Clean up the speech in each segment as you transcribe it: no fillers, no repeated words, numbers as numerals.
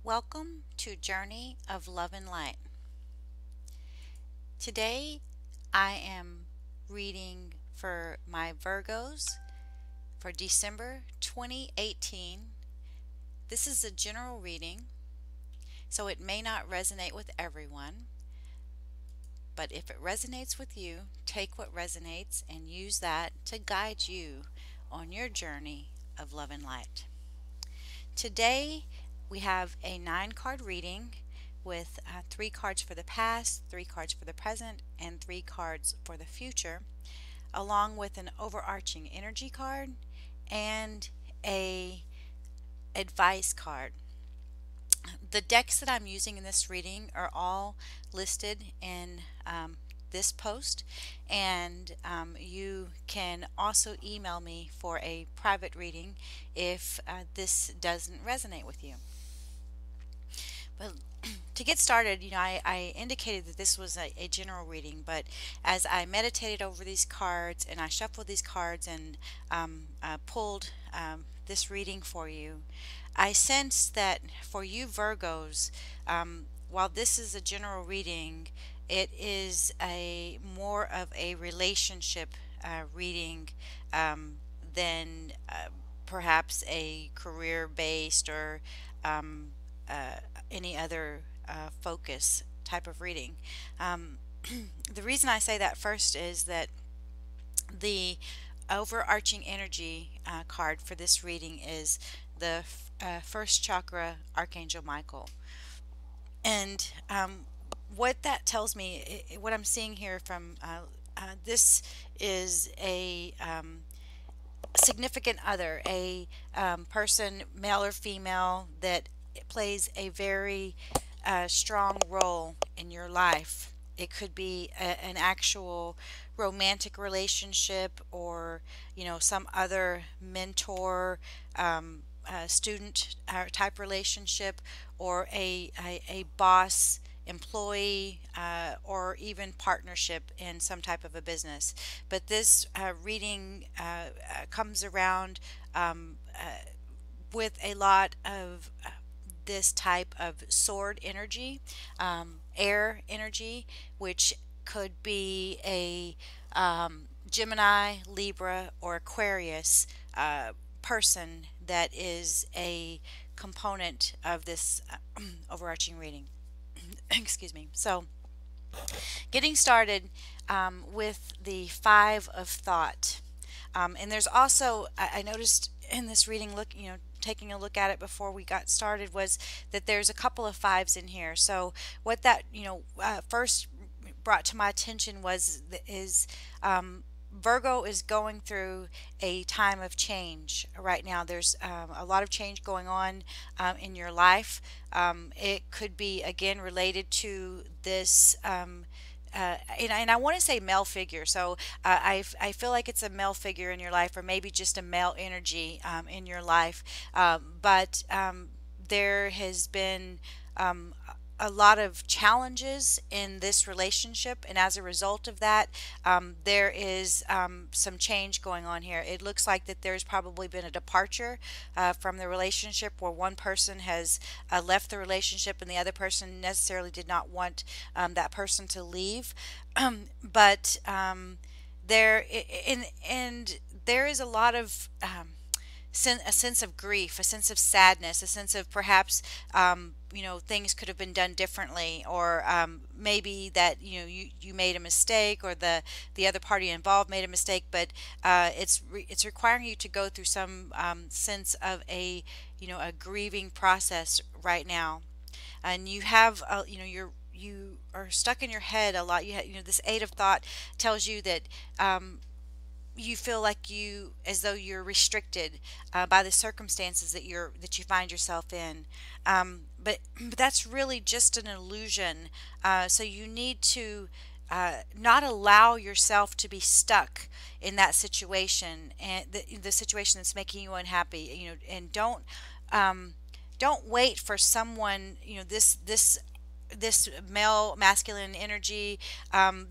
Welcome to Journey of Love and Light. Today I am reading for my Virgos for December 2018. This is a general reading, so it may not resonate with everyone, but if it resonates with you, take what resonates and use that to guide you on your journey of love and light. Today we have a 9 card reading with 3 cards for the past, 3 cards for the present, and 3 cards for the future, along with an overarching energy card and a advice card. The decks that I'm using in this reading are all listed in this post, and you can also email me for a private reading if this doesn't resonate with you. But to get started, I indicated that this was a general reading, but as I meditated over these cards and I shuffled these cards and pulled this reading for you, I sensed that for you Virgos, while this is a general reading, it is a more of a relationship reading than perhaps a career-based or any other focus type of reading. The reason I say that first is that the overarching energy card for this reading is the first chakra, Archangel Michael. And what that tells me, what I'm seeing here from this is a significant other, a person, male or female, that plays a very strong role in your life. It could be an actual romantic relationship, or some other mentor student type relationship, or a boss employee, or even partnership in some type of a business. But this reading comes around with a lot of this type of sword energy, air energy, which could be a Gemini, Libra, or Aquarius person that is a component of this overarching reading. Excuse me. So, getting started with the Five of Thought. And there's also, I noticed in this reading, taking a look at it before we got started, was that there's a couple of fives in here. So what that first brought to my attention is Virgo is going through a time of change right now. There's a lot of change going on in your life. It could be again related to this. And I want to say male figure, so I feel like it's a male figure in your life, or maybe just a male energy in your life. But there has been a lot of challenges in this relationship, and as a result of that, there is some change going on here. It looks like that there's probably been a departure from the relationship, where one person has left the relationship and the other person necessarily did not want that person to leave. But there and there is a lot of a sense of grief, a sense of sadness, a sense of perhaps things could have been done differently, or maybe that you made a mistake, or the other party involved made a mistake, but it's requiring you to go through some sense of a grieving process right now. And you have you are stuck in your head a lot. This Eight of Thought tells you that you feel like as though you're restricted by the circumstances that you find yourself in, but that's really just an illusion. So you need to not allow yourself to be stuck in that situation, and the situation that's making you unhappy. And don't wait for someone. This male masculine energy,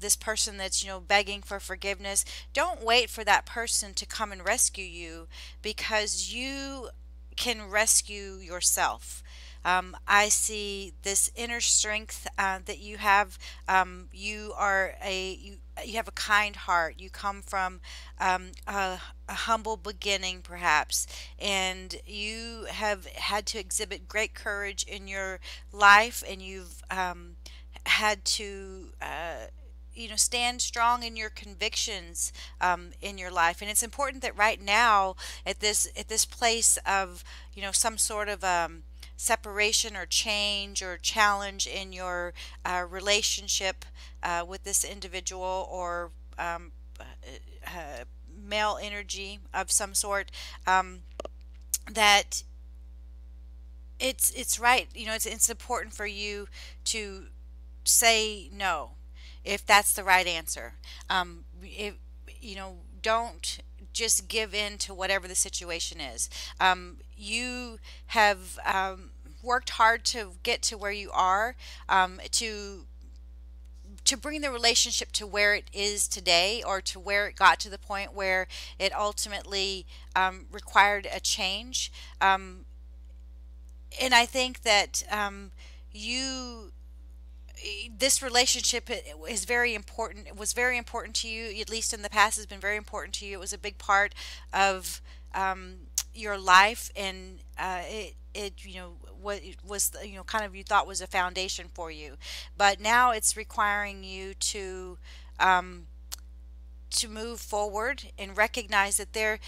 this person that's begging for forgiveness. Don't wait for that person to come and rescue you, because you can rescue yourself. I see this inner strength that you have. You are you have a kind heart. You come from a humble beginning, perhaps, and you have had to exhibit great courage in your life, and you've had to stand strong in your convictions in your life. And it's important that right now, at this place of some sort of separation or change or challenge in your relationship with this individual, or uh, male energy of some sort, um, that it's right. It's important for you to say no if that's the right answer. If don't just give in to whatever the situation is. You have worked hard to get to where you are, to bring the relationship to where it is today, or to where it got to the point where it ultimately required a change. And I think that you this relationship is very important. It was very important to you, at least in the past, has been very important to you. It was a big part of your life, and it what it was, kind of, you thought was a foundation for you. But now it's requiring you um, to move forward and recognize that there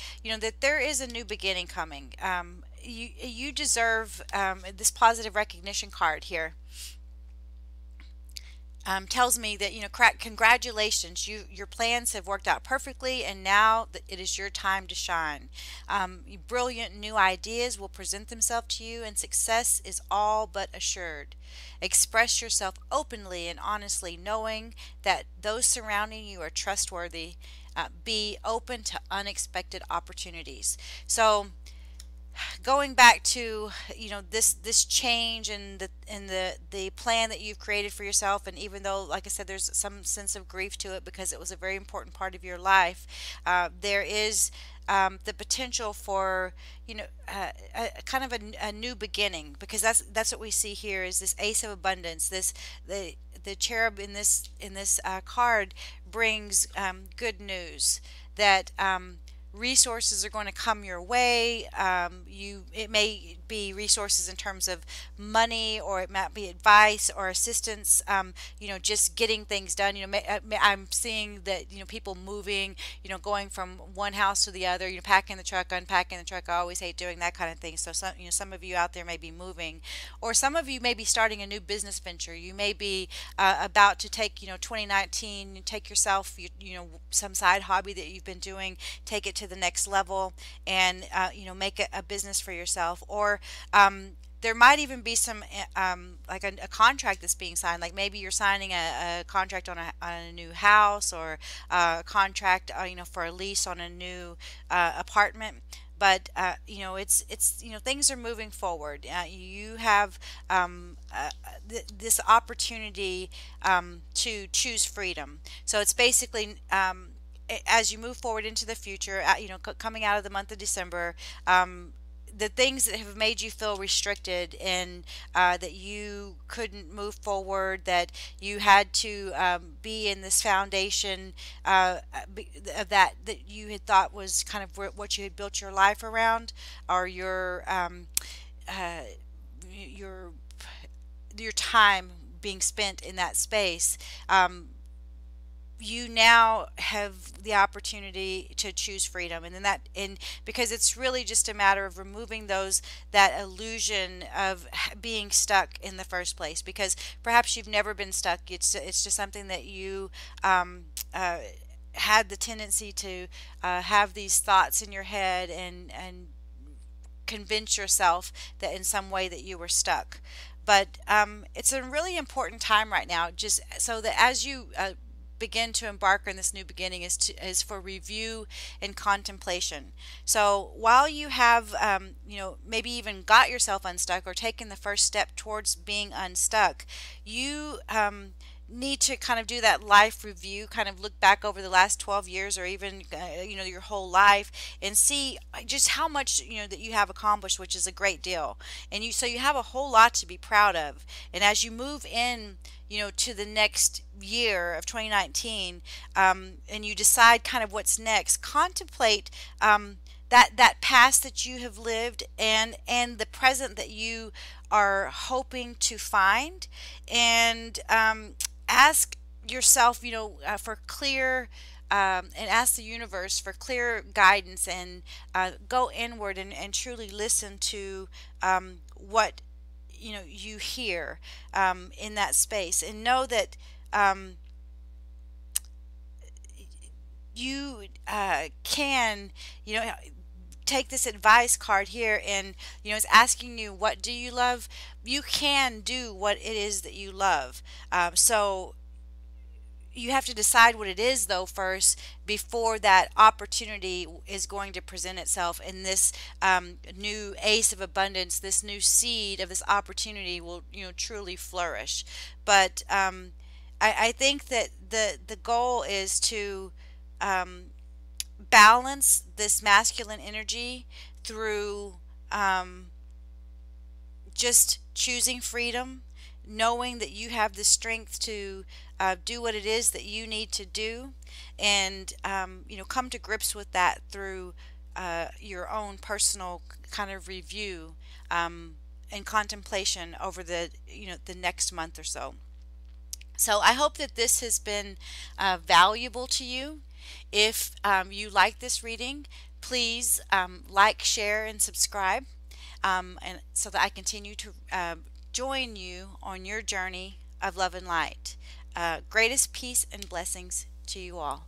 is a new beginning coming. You deserve this positive recognition card here. Tells me that congratulations, your plans have worked out perfectly, and now that it is your time to shine. Brilliant new ideas will present themselves to you, and success is all but assured. Express yourself openly and honestly, knowing that those surrounding you are trustworthy. Be open to unexpected opportunities. So, going back to this change and the plan that you've created for yourself, and even though, like I said, there's some sense of grief to it because it was a very important part of your life, there is the potential for a kind of a new beginning, because that's what we see here is this ace of abundance. The cherub in this card brings good news that resources are going to come your way. It may be resources in terms of money, or it might be advice or assistance. Just getting things done. I'm seeing that people moving. Going from one house to the other. Packing the truck, unpacking the truck. I always hate doing that kind of thing. So some of you out there may be moving, or some of you may be starting a new business venture. You may be about to take 2019, take yourself some side hobby that you've been doing, take it to the next level, and make a business for yourself. Or there might even be some like a contract that's being signed. Like maybe you're signing a contract on a new house, or a contract for a lease on a new apartment. But it's things are moving forward. You have this opportunity to choose freedom. So it's basically as you move forward into the future, coming out of the month of December, the things that have made you feel restricted, and that you couldn't move forward, that you had to be in this foundation that you had thought was kind of what you had built your life around, or uh, your your time being spent in that space. You now have the opportunity to choose freedom, and then because it's really just a matter of removing that illusion of being stuck in the first place, because perhaps you've never been stuck. It's just something that you had the tendency to have these thoughts in your head, and convince yourself that in some way that you were stuck. But it's a really important time right now, just so that as you begin to embark on this new beginning, is for review and contemplation. So while you have maybe even got yourself unstuck, or taken the first step towards being unstuck, you need to kind of do that life review, kind of look back over the last 12 years or even your whole life, and see just how much that you have accomplished, which is a great deal. And you have a whole lot to be proud of. And as you move in to the next year of 2019, and you decide kind of what's next, contemplate that past that you have lived, and the present that you are hoping to find, and ask yourself, for clear, and ask the universe for clear guidance, and go inward, and truly listen to what you hear in that space, and know that you can take this advice card here, and it's asking you, what do you love? You can do what it is that you love. So you have to decide what it is, though, first, before that opportunity is going to present itself, and this new ace of abundance, this new seed of this opportunity will truly flourish. But I think that the goal is to balance this masculine energy through just choosing freedom, knowing that you have the strength to do what it is that you need to do, and come to grips with that through your own personal kind of review, and contemplation over the next month or so. So I hope that this has been valuable to you. If you like this reading, please like, share, and subscribe, and so that I continue to join you on your journey of love and light. Greatest peace and blessings to you all.